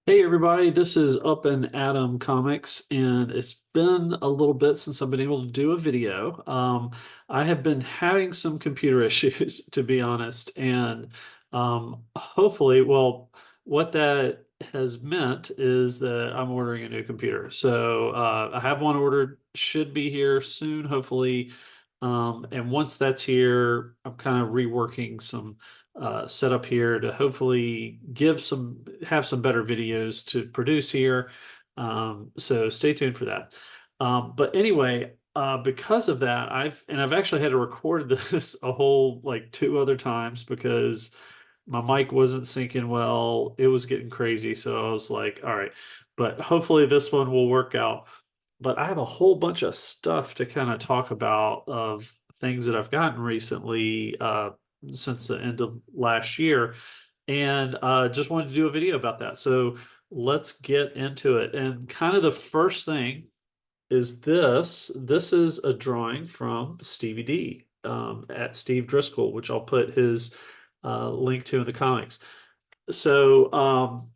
Hey everybody, this is Up and Atom Comics, and it's been a little bit since I've been able to do a video. I have been having some computer issues, to be honest, and hopefully, well, what that has meant is that I'm ordering a new computer. So I have one ordered, should be here soon, hopefully. And once that's here, I'm kind of reworking some set up here to hopefully have some better videos to produce here. So stay tuned for that. But anyway, because of that, I've actually had to record this a whole like two other times because my mic wasn't syncing well. It was getting crazy. So I was like, all right, but hopefully this one will work out. But I have a whole bunch of stuff to kind of talk about of things that I've gotten recently since the end of last year, and just wanted to do a video about that. So let's get into it. And kind of the first thing is this. This is a drawing from Stevie D at Steve Driscoll, which I'll put his link to in the comics. So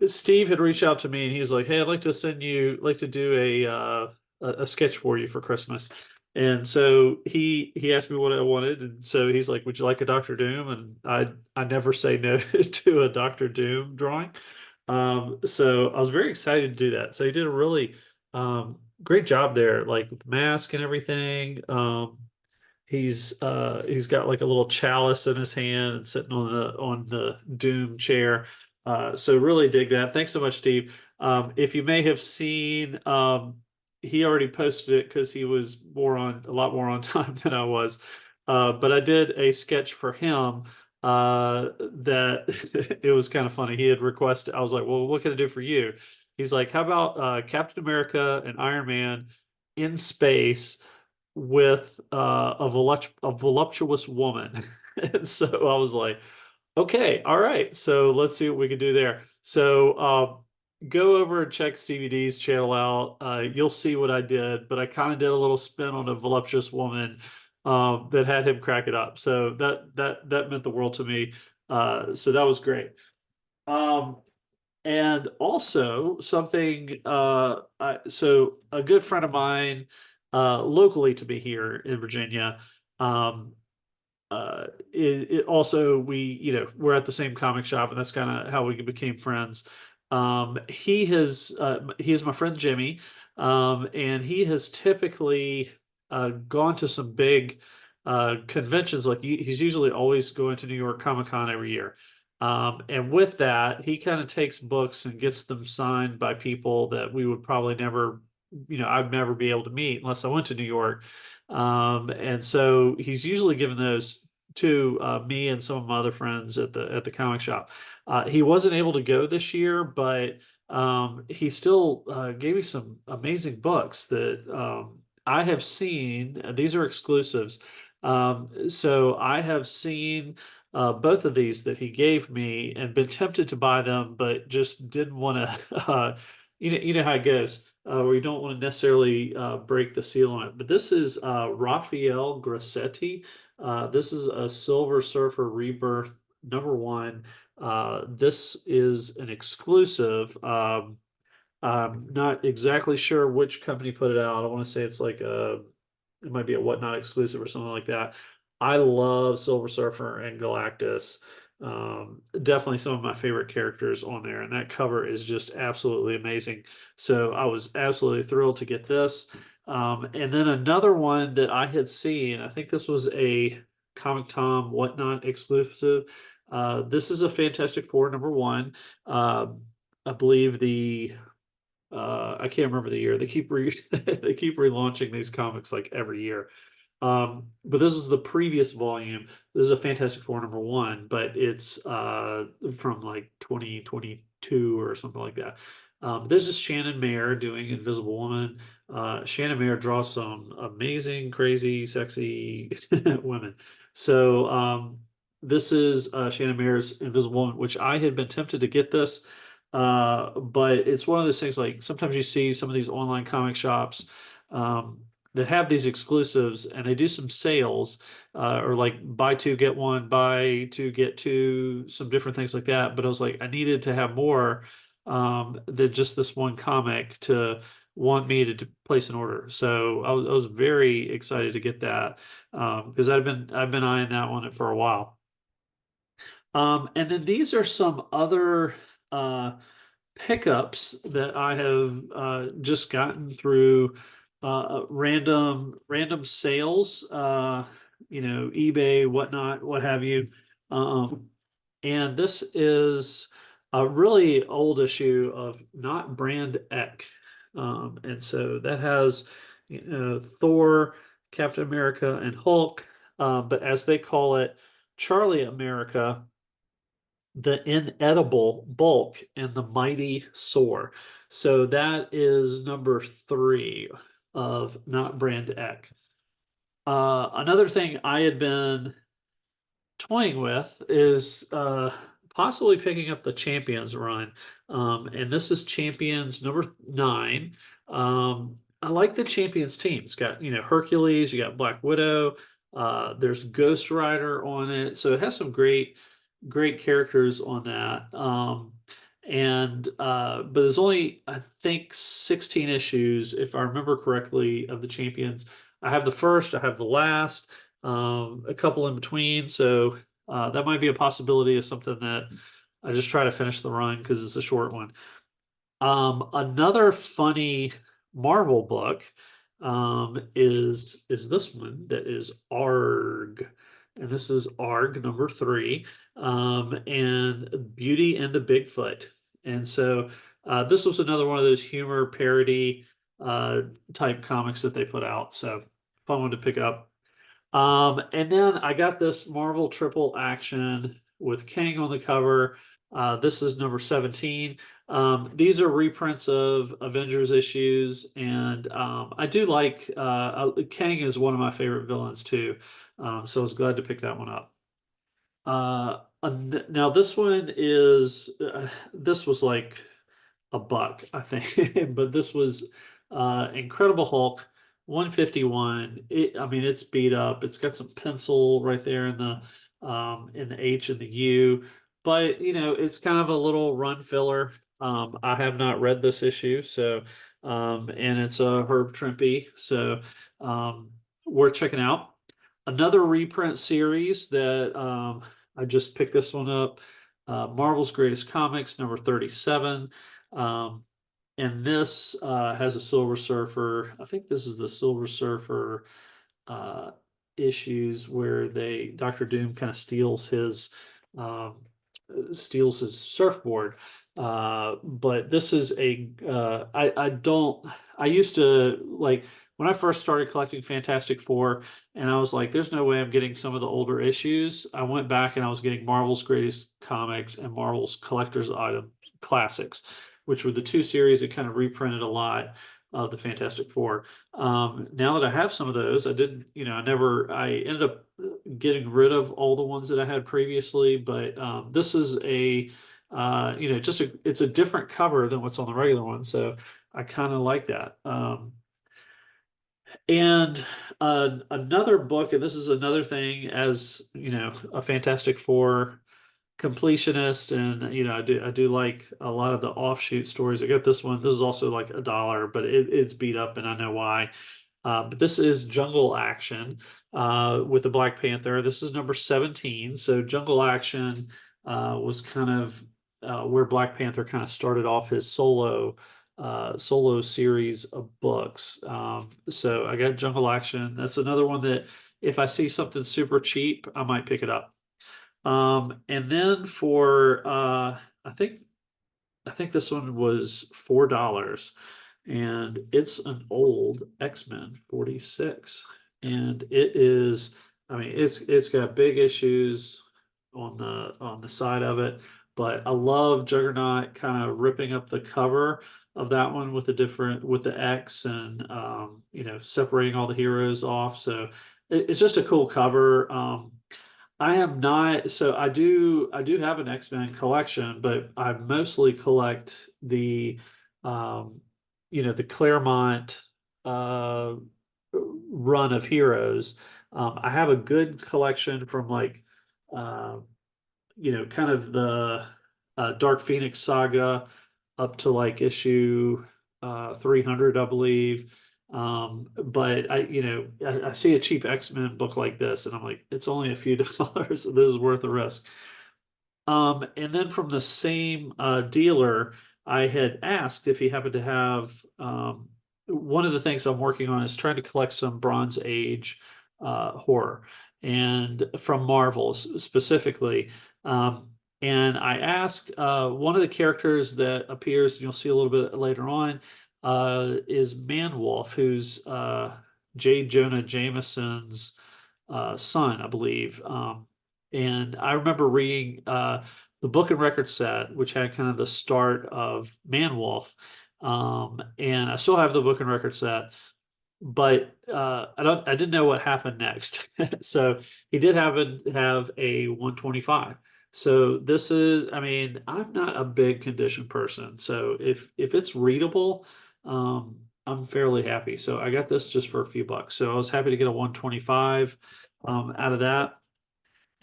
Steve had reached out to me and he was like, "Hey, I'd like to like to do a sketch for you for Christmas." And so he asked me what I wanted, and so he's like, "Would you like a Doctor Doom?" And I never say no to a Doctor Doom drawing. So I was very excited to do that. So he did a really great job there, like with mask and everything. He's got like a little chalice in his hand and sitting on the Doom chair. So really dig that. Thanks so much, Steve. If you may have seen, he already posted it because he was a lot more on time than I was. But I did a sketch for him that it was kind of funny. He had requested. I was like, "Well, what can I do for you?" He's like, "How about Captain America and Iron Man in space?" with a voluptuous woman. And so I was like, okay, all right. So let's see what we can do there. So go over and check CVD's channel out. You'll see what I did, but I kind of did a little spin on a voluptuous woman that had him crack it up. So that meant the world to me. So that was great. Um, and also something, so a good friend of mine, locally to me here in Virginia, um, it also we're at the same comic shop, and that's kind of how we became friends. He is my friend Jimmy, and he has typically gone to some big conventions. Like he's usually always going to New York Comic Con every year. And with that, he kind of takes books and gets them signed by people that we would probably never, I'd never be able to meet unless I went to New York. And so he's usually given those to me and some of my other friends at the comic shop. He wasn't able to go this year, but he still gave me some amazing books that I have seen. These are exclusives. So I have seen both of these that he gave me and been tempted to buy them, but just didn't want to. You know how it goes, where you don't want to necessarily break the seal on it. But this is Raphael Grassetti. This is a Silver Surfer Rebirth #1. This is an exclusive. I'm not exactly sure which company put it out. I want to say it's like it might be a Whatnot exclusive or something like that. I love Silver Surfer and Galactus. Definitely some of my favorite characters on there, and that cover is just absolutely amazing. So I was absolutely thrilled to get this. And then another one that I had seen, I think this was a Comic Tom Whatnot exclusive. This is a Fantastic Four #1. I believe I can't remember the year. They keep relaunching these comics like every year. But this is the previous volume. This is a Fantastic Four #1, but it's from like 2022 or something like that. This is Shannon Mayer doing Invisible Woman. Shannon Mayer draws some amazing, crazy, sexy women. So this is Shannon Mayer's Invisible Woman, which I had been tempted to get this. But it's one of those things like sometimes you see some of these online comic shops that have these exclusives and they do some sales or like buy two, get one, buy two, get two, some different things like that. But I was like, I needed to have more. than just this one comic to want me to place an order. So I was very excited to get that because I've been eyeing that one for a while. And then these are some other pickups that I have just gotten through random sales, eBay, whatnot, what have you. Um, and this is a really old issue of Not Brand Ek. And so that has, Thor, Captain America, and Hulk, but as they call it, Charlie America, the inedible bulk, and the mighty soar. So that is number three of Not Brand Ek. Another thing I had been toying with is possibly picking up the Champions run. And this is Champions number 9. I like the Champions team. It's got, Hercules, you got Black Widow, there's Ghost Rider on it. So it has some great characters on that. And but there's only, I think, 16 issues, if I remember correctly, of the Champions. I have the first, I have the last, a couple in between. So that might be a possibility of something that I just try to finish the run because it's a short one. Another funny Marvel book is this one that is ARG, and this is ARG number 3, and Beauty and the Bigfoot. And so this was another one of those humor parody type comics that they put out. So fun one to pick up. And then I got this Marvel Triple Action with Kang on the cover. This is number 17. These are reprints of Avengers issues, and I do like Kang is one of my favorite villains too. So I was glad to pick that one up. Now this one is this was like a buck, I think, but this was Incredible Hulk 151. I mean, it's beat up. It's got some pencil right there in the H and the U, but it's kind of a little run filler. I have not read this issue, so and it's a Herb Trimpe, so worth checking out. Another reprint series that I just picked this one up, Marvel's Greatest Comics, number 37. Um, and this has a Silver Surfer. I think this is the Silver Surfer uh, issues where Doctor Doom kind of um, steals his surfboard. But this is I don't, I used to like when I first started collecting Fantastic Four, and I was like, there's no way I'm getting some of the older issues. I went back and I was getting Marvel's Greatest Comics and Marvel's Collector's Item Classics, which were the two series that kind of reprinted a lot of the Fantastic Four. Now that I have some of those, I ended up getting rid of all the ones that I had previously, but this is it's a different cover than what's on the regular one, so I kind of like that. And another book, and this is another thing, as a Fantastic Four completionist, and I do like a lot of the offshoot stories. I got this one. This is also like $1, but it's beat up, and I know why. But this is Jungle Action with the Black Panther. This is number 17. So Jungle Action was kind of where Black Panther kind of started off his solo series of books. So I got Jungle Action. That's another one that if I see something super cheap, I might pick it up. And then for I think this one was $4, and it's an old X-Men 46, and it is. I mean, it's got big issues on the side of it, but I love Juggernaut kind of ripping up the cover of that one with the X, and separating all the heroes off. So it's just a cool cover. I am not, so I do have an X-Men collection, but I mostly collect um the Claremont uh run of heroes. I have a good collection from like kind of the Dark Phoenix saga, up to like issue 300, I believe. But I see a cheap X-Men book like this, and I'm like, it's only a few dollars, so this is worth the risk. And then from the same dealer, I had asked if he happened to have one of the things I'm working on is trying to collect some Bronze Age horror, and from Marvels specifically. Um, and I asked one of the characters that appears, and you'll see a little bit later on, is Manwolf, who's J. Jonah Jameson's son, I believe. And I remember reading the book and record set, which had kind of the start of Manwolf. And I still have the book and record set, but I didn't know what happened next. So he did have a 125. So this is, I mean, I'm not a big condition person. So if it's readable, I'm fairly happy. So I got this just for a few bucks. So I was happy to get a 125 out of that.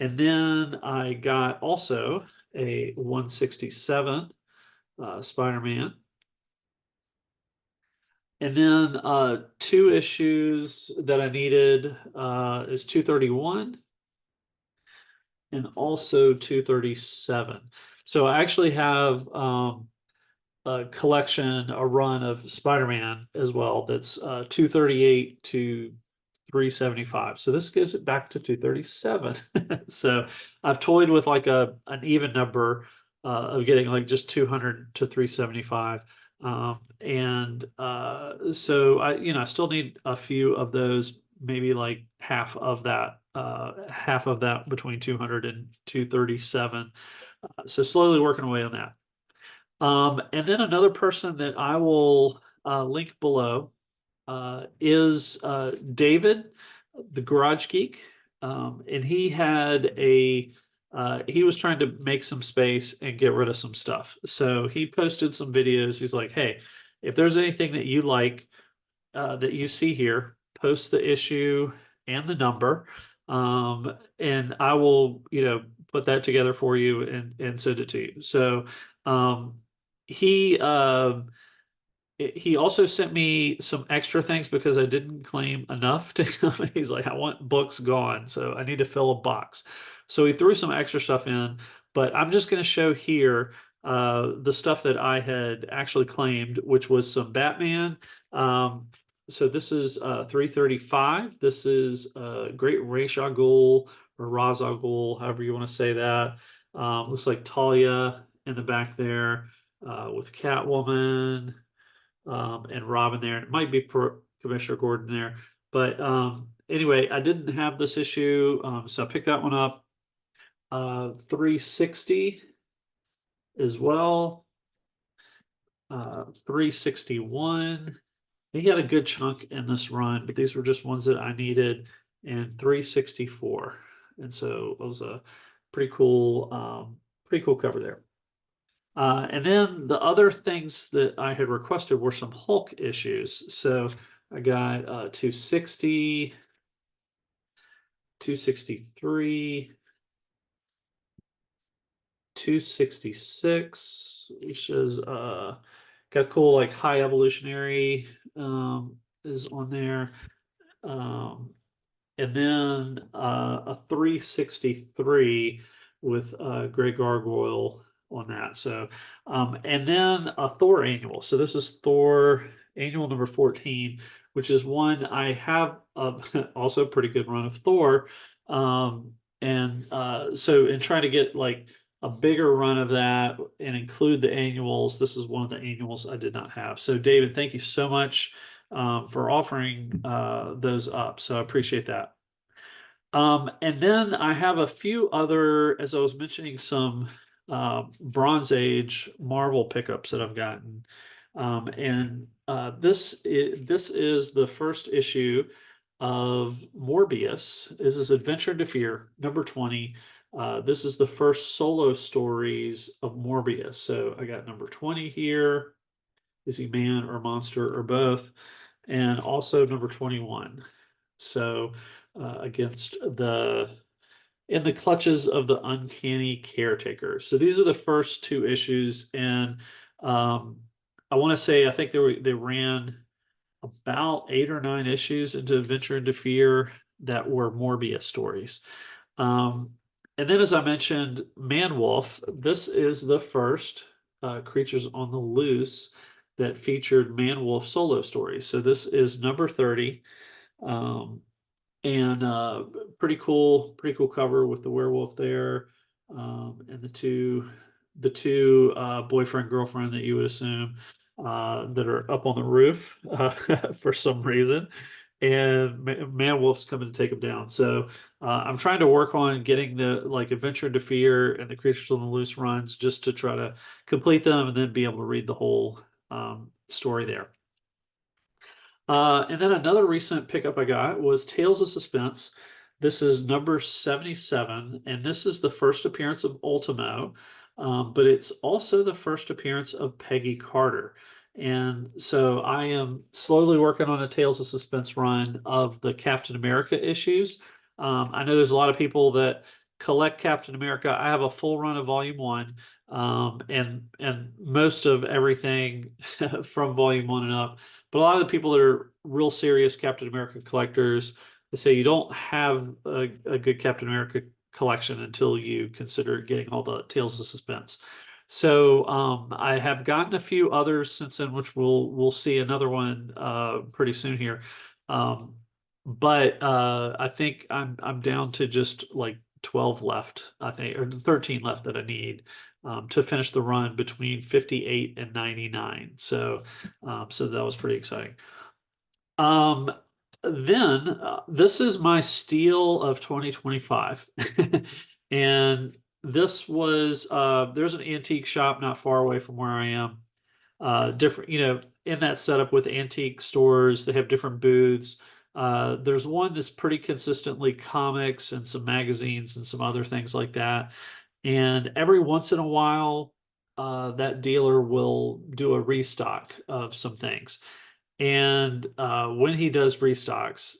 And then I got also a 167 Spider-Man. And then two issues that I needed is 231 and also 237. So I actually have a collection, a run of Spider-Man as well. That's 238 to 375. So this gives it back to 237. So I've toyed with like an even number of getting like just 200 to 375. And so I still need a few of those, maybe like half of that between 200 and 237. So slowly working away on that. And then another person that I will link below is David, the Garage Geek. And he was trying to make some space and get rid of some stuff. So he posted some videos. He's like, hey, if there's anything that you like that you see here, post the issue and the number. And I will, put that together for you and send it to you. So um, he he also sent me some extra things because I didn't claim enough to him. He's like, I want books gone, so I need to fill a box. So he threw some extra stuff in, but I'm just going to show here the stuff that I had actually claimed, which was some Batman. So this is 335. This is Great Ra's al Ghul or Ra's al Ghul, however you want to say that. Looks like Talia in the back there with Catwoman and Robin there. It might be Commissioner Gordon there. But anyway, I didn't have this issue, so I picked that one up. 360 as well. 361. He had a good chunk in this run, but these were just ones that I needed. And 364. And so it was a pretty cool cover there. And then the other things that I had requested were some Hulk issues. So I got 260, 263, 266, which is got cool like high evolutionary is on there. And then a 363 with Grey Gargoyle on that. So, and then a Thor annual. So this is Thor annual number 14, which is one I have also a pretty good run of Thor. And so in trying to get like a bigger run of that and include the annuals, this is one of the annuals I did not have. So David, thank you so much for offering those up. So I appreciate that. And then I have a few other, as I was mentioning, some Bronze Age Marvel pickups that I've gotten. And this is the first issue of Morbius. This is Adventure into Fear, number 20. This is the first solo stories of Morbius. So I got number 20 here. Is he man or monster or both? And also number 21. So against the in the clutches of the uncanny caretaker. So these are the first two issues, and Um, I want to say I think they ran about 8 or 9 issues into Adventure into Fear that were Morbius stories. Um, and then, as I mentioned, Man Wolf. This is the first Creatures on the Loose that featured Man Wolf solo stories. So this is number 30. Um, and pretty cool cover with the werewolf there, and the two boyfriend girlfriend that you would assume that are up on the roof for some reason, and Man Wolf's coming to take them down. So I'm trying to work on getting the like Adventure into Fear and the Creatures on the Loose runs just to try to complete them and then be able to read the whole story there. And then another recent pickup I got was Tales of Suspense. This is number 77, and this is the first appearance of Ultimo, but it's also the first appearance of Peggy Carter. And so I am slowly working on a Tales of Suspense run of the Captain America issues. I know there's a lot of people that collect Captain America. I have a full run of Volume One, and most of everything from Volume One and up. But a lot of the people that are real serious Captain America collectors, they say you don't have a good Captain America collection until you consider getting all the Tales of Suspense. So I have gotten a few others since then, which we'll see another one pretty soon here. Um, but I think I'm down to just like 12 left, I think, or 13 left that I need to finish the run between 58 and 99. So that was pretty exciting. Um, then this is my steal of 2025. And this was there's an antique shop not far away from where I am. Different, in that setup with antique stores, they have different booths. There's one that's pretty consistently comics and some magazines and some other things like that. And every once in a while, that dealer will do a restock of some things. And when he does restocks,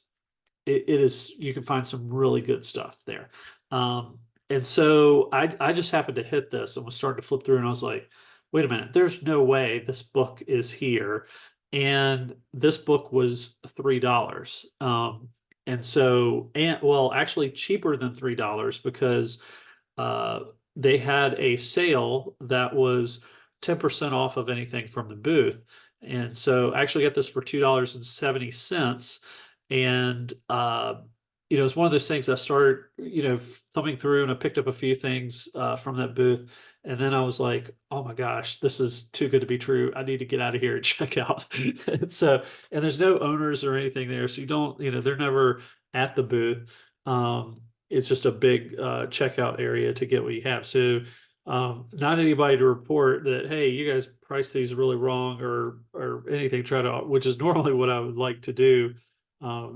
it is you can find some really good stuff there. Um, and so I just happened to hit this and was starting to flip through, and I was like, wait a minute, there's no way this book is here. And this book was $3. And well, actually cheaper than $3 because uh, they had a sale that was 10% off of anything from the booth. And so I actually got this for $2.70. And, it's one of those things I started, thumbing through and I picked up a few things from that booth. And then I was like, oh my gosh, this is too good to be true. I need to get out of here and check out. And there's no owners or anything there. So you don't, they're never at the booth. It's just a big checkout area to get what you have. So not anybody to report that, hey, you guys priced these really wrong or anything, which is normally what I would like to do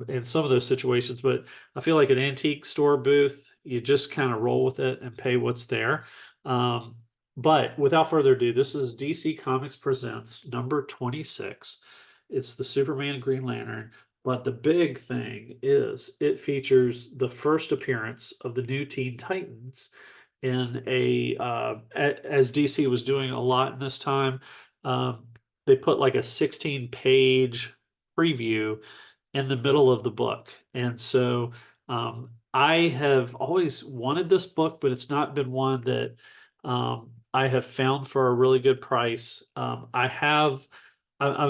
in some of those situations. But I feel like an antique store booth, you just kind of roll with it and pay what's there. Um, but without further ado, this is DC Comics Presents number 26. It's the Superman Green Lantern. But the big thing is it features the first appearance of the new Teen Titans in as DC was doing a lot in this time. Um, they put like a 16-page preview in the middle of the book. And so I have always wanted this book, but it's not been one that I have found for a really good price. I'm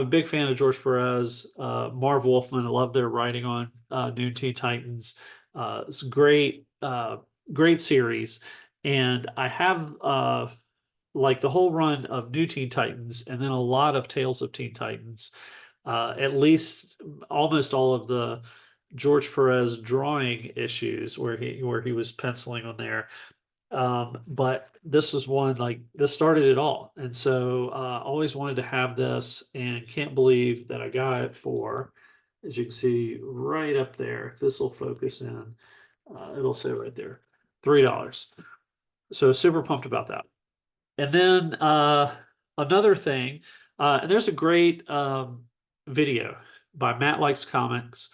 a big fan of George Perez, Marv Wolfman. I love their writing on New Teen Titans. It's a great series. And I have like the whole run of New Teen Titans and then a lot of Tales of Teen Titans. At least almost all of the George Perez drawing issues where he was penciling on there. But this was one like this started it all. And so always wanted to have this and can't believe that I got it for, as you can see right up there, if this will focus in, it'll say right there, $3. So super pumped about that. And then another thing, and there's a great video by Matt Likes Comics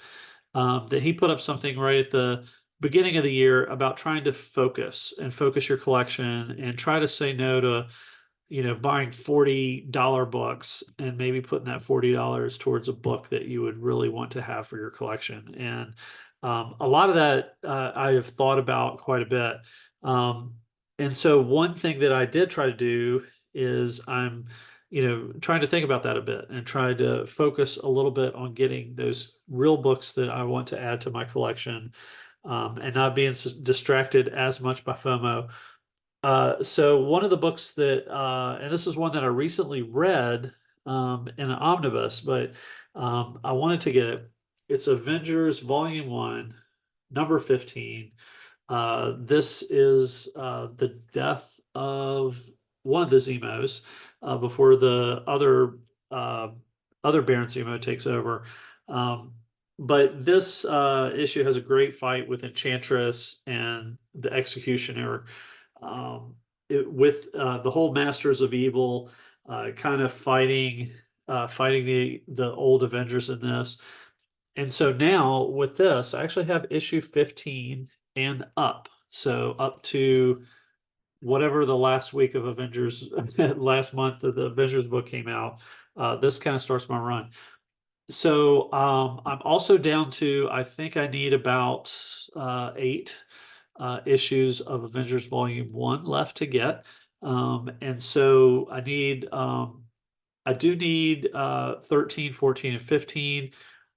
that he put up something right at the beginning of the year about trying to focus your collection and try to say no to buying $40 books and maybe putting that $40 towards a book that you would really want to have for your collection. And a lot of that I have thought about quite a bit. Um, and so one thing that I did try to do is I'm, trying to think about that a bit and try to focus a little bit on getting those real books that I want to add to my collection, and not being distracted as much by FOMO. So one of the books that, and this is one that I recently read in an omnibus, but I wanted to get it. It's Avengers Volume 1, number 15. This is the death of one of the Zemos before the uh, other Baron Zemo takes over. Um, but this issue has a great fight with Enchantress and the Executioner, um, with the whole Masters of Evil kind of fighting the old Avengers in this. And so now with this, I actually have issue 15 and up. So up to whatever the last week of Avengers, last month of the Avengers book came out. This kind of starts my run. So I'm also down to, I think I need about 8 issues of Avengers Volume 1 left to get. And so I do need 13, 14, and 15.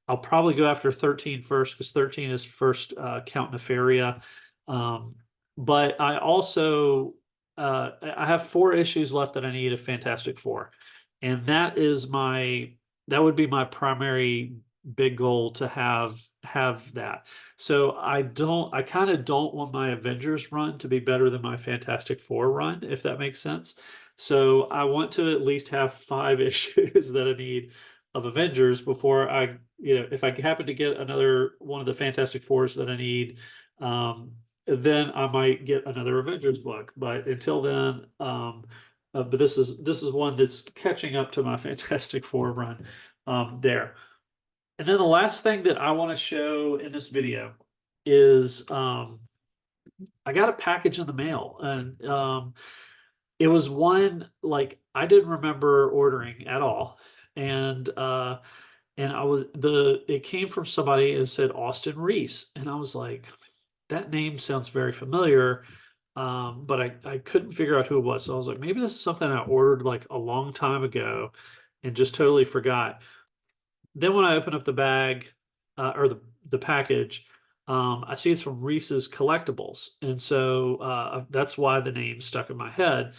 I'll probably go after 13 first because 13 is first Count Nefaria. Um, but I also I have 4 issues left that I need of Fantastic Four, and that would be my primary big goal to have that. So I kind of don't want my Avengers run to be better than my Fantastic Four run, if that makes sense. So I want to at least have 5 issues that I need of Avengers before if I happen to get another one of the Fantastic Fours that I need, then I might get another Avengers book. But until then, but this is one that's catching up to my Fantastic Four run there. And then the last thing that I want to show in this video is I got a package in the mail, and it was one like I didn't remember ordering at all, and it came from somebody and said Austin Reese, and I was like, that name sounds very familiar, but I couldn't figure out who it was. So I was like, maybe this is something I ordered like a long time ago and just totally forgot. Then when I open up the bag or the package, I see it's from Reese's Collectibles, and so that's why the name stuck in my head.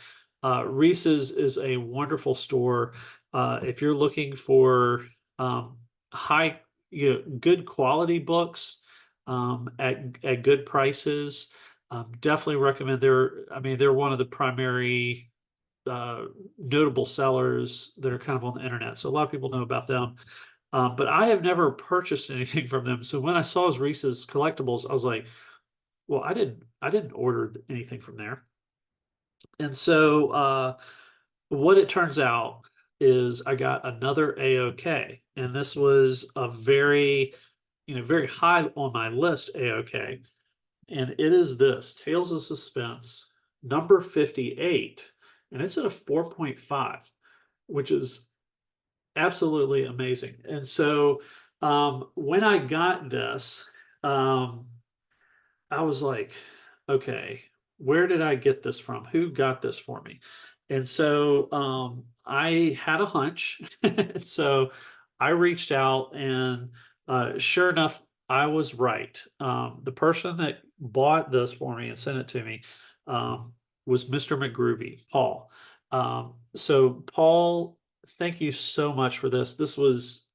Reese's is a wonderful store. If you're looking for high, good quality books at good prices, definitely recommend. They're one of the primary notable sellers that are kind of on the internet, so a lot of people know about them. But I have never purchased anything from them. So when I saw his Reese's Collectibles, I was like, well, I didn't order anything from there. And so what it turns out is I got another AOK, and this was a very high on my list AOK, and it is this Tales of Suspense number 58, and it's at a 4.5, which is absolutely amazing. And so when I got this, um, I was like, okay, where did I get this from? Who got this for me? And so I had a hunch. So I reached out, and sure enough, I was right. The person that bought this for me and sent it to me was Mr. McGroovy, Paul. So, Paul, thank you so much for this. This was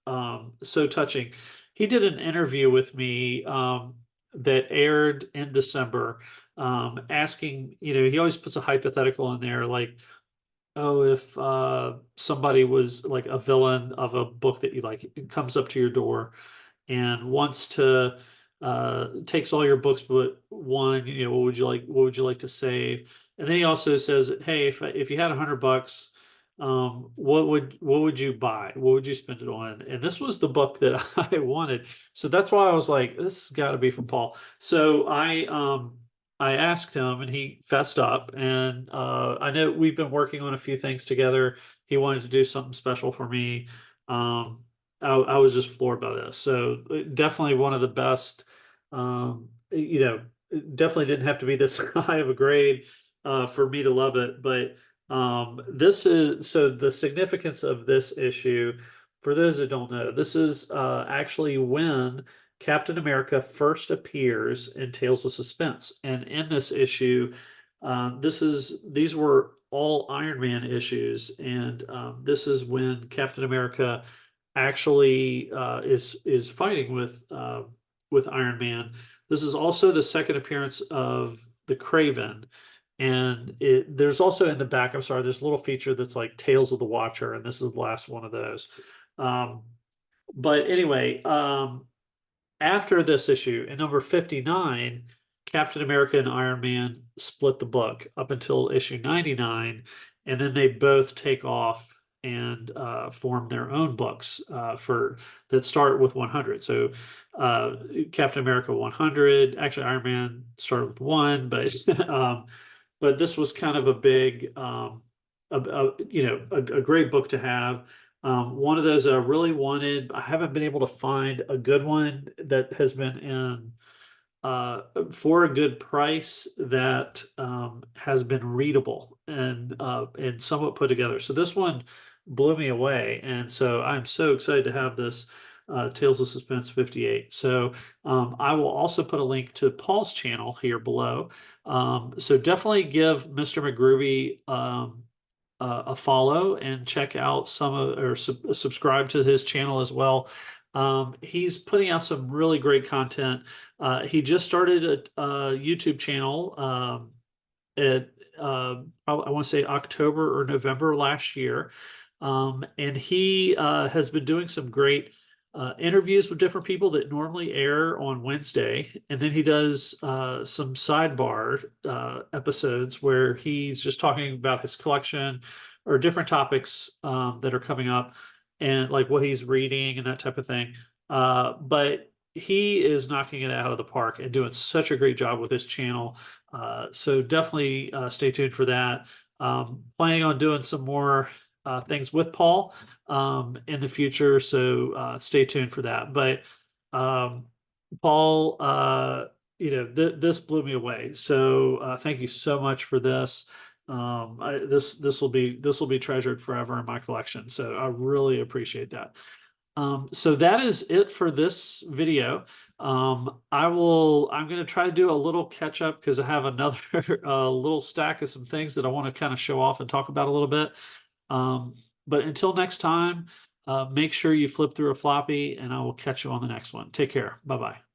so touching. He did an interview with me that aired in December, asking, he always puts a hypothetical in there, like, oh, if somebody was like a villain of a book that you like, it comes up to your door and wants to takes all your books but one, what would you like to save? And then he also says, hey, if you had $100, what would you buy? What would you spend it on? And this was the book that I wanted. So that's why I was like, this has got to be from Paul. So I asked him and he fessed up. And I know we've been working on a few things together. He wanted to do something special for me. I was just floored by this. So definitely one of the best. It definitely didn't have to be this high of a grade for me to love it. But this is so the significance of this issue. For those that don't know, this is actually when Captain America first appears in Tales of Suspense, and in this issue, these were all Iron Man issues, and this is when Captain America actually is fighting with Iron Man. This is also the second appearance of the Craven, and there's also in the back. I'm sorry, there's a little feature that's like Tales of the Watcher, and this is the last one of those. Um, but anyway, after this issue, in number 59, Captain America and Iron Man split the book up until issue 99, and then they both take off and form their own books for that start with 100. So Captain America 100, actually Iron Man started with one, but but this was kind of a big, a great book to have. One of those I really wanted. I haven't been able to find a good one that has been in for a good price that has been readable and somewhat put together. So this one blew me away, and so I'm so excited to have this Tales of Suspense 58. So I will also put a link to Paul's channel here below. So definitely give Mr. McGroovy a follow and check out some of or subscribe to his channel as well. He's putting out some really great content. He just started a YouTube channel at I want to say October or November last year, and he has been doing some great interviews with different people that normally air on Wednesday, and then he does some sidebar episodes where he's just talking about his collection or different topics that are coming up, and like what he's reading and that type of thing. But he is knocking it out of the park and doing such a great job with his channel. So definitely stay tuned for that. Planning on doing some more things with Paul in the future. So stay tuned for that. But um, Paul, this blew me away. So thank you so much for this. This will be treasured forever in my collection. So I really appreciate that. So that is it for this video. I'm going to try to do a little catch up because I have another little stack of some things that I want to kind of show off and talk about a little bit. Um, but until next time, make sure you flip through a floppy and I will catch you on the next one. Take care. Bye-bye.